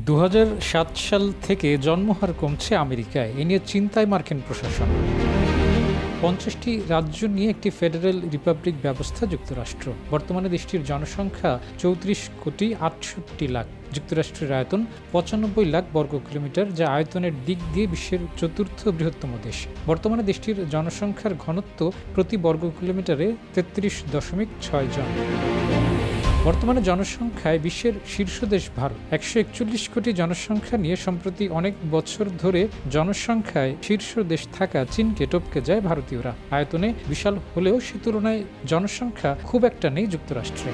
২০০৭ সাল থেকে জন্মহার কমছে আমেরিকায়। এ নিয়ে চিন্তায় মার্কিন প্রশাসন। ৫০টি রাজ্য নিয়ে একটি ফেডারেল রিপাবলিক ব্যবস্থা যুক্তরাষ্ট্র। বর্তমানে দেশটির জনসংখ্যা ৩৪,৬৮,০০,০০০। যুক্তরাষ্ট্রের আয়তন ৯৫ লাখ বর্গ কিলোমিটার, যা আয়তনের দিক দিয়ে বিশ্বের চতুর্থ বৃহত্তম দেশ। বর্তমানে দেশটির জনসংখ্যার ঘনত্ব প্রতি বর্গ কিলোমিটারে ৩৩.৬ জন। বর্তমানে জনসংখ্যায় বিশ্বের শীর্ষ দেশ ভারত। ১৪১ কোটি জনসংখ্যা নিয়ে সম্প্রতি অনেক বছর ধরে জনসংখ্যায় শীর্ষ দেশ থাকা চীনকে টপকে যায় ভারতীয়রা। আয়তনে বিশাল হলেও সে তুলনায় জনসংখ্যা খুব একটা নেই যুক্তরাষ্ট্রে।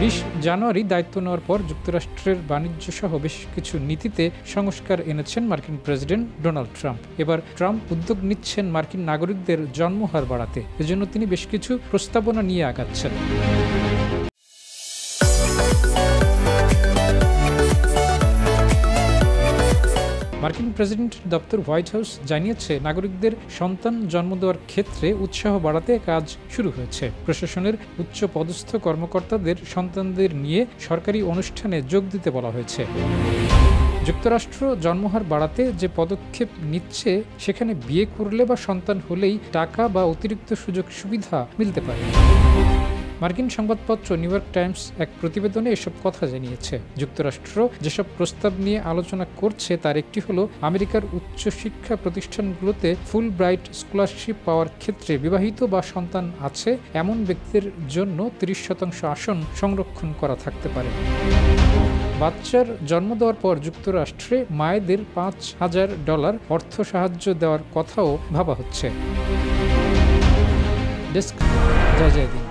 ২০ জানুয়ারি দায়িত্ব নেওয়ার পর যুক্তরাষ্ট্রের বাণিজ্য সহ বেশ কিছু নীতিতে সংস্কার এনেছেন মার্কিন প্রেসিডেন্ট ডোনাল্ড ট্রাম্প। এবার ট্রাম্প উদ্যোগ নিচ্ছেন মার্কিন নাগরিকদের জন্মহার বাড়াতে। এজন্য তিনি বেশ কিছু প্রস্তাবনা নিয়ে আগাচ্ছেন। মার্কিন প্রেসিডেন্ট দপ্তর হোয়াইট হাউস জানিয়েছে, নাগরিকদের সন্তান জন্ম দেওয়ার ক্ষেত্রে উৎসাহ বাড়াতে কাজ শুরু হয়েছে। প্রশাসনের উচ্চ পদস্থ কর্মকর্তাদের সন্তানদের নিয়ে সরকারি অনুষ্ঠানে যোগ দিতে বলা হয়েছে। যুক্তরাষ্ট্র জন্মহার বাড়াতে যে পদক্ষেপ নিচ্ছে, সেখানে বিয়ে করলে বা সন্তান হলেই টাকা বা অতিরিক্ত সুযোগ সুবিধা মিলতে পারে। মার্কিন সংবাদপত্র নিউ ইয়র্ক টাইমস এক প্রতিবেদনে এসব কথা জানিয়েছে। যুক্তরাষ্ট্র যেসব প্রস্তাব নিয়ে আলোচনা করছে তার একটি হলো আমেরিকার উচ্চশিক্ষা প্রতিষ্ঠানগুলোতে ফুল ব্রাইট স্কলারশিপ পাওয়ার ক্ষেত্রে বিবাহিত বা সন্তান আছে এমন ব্যক্তিদের জন্য ৩০% আসন সংরক্ষণ করা থাকতে পারে। বাচ্চার জন্ম দেওয়ার পর যুক্তরাষ্ট্রে মায়েদের $৫,০০০ অর্থ সাহায্য দেওয়ার কথাও ভাবা হচ্ছে। ডেস্ক জয় জয় দিন।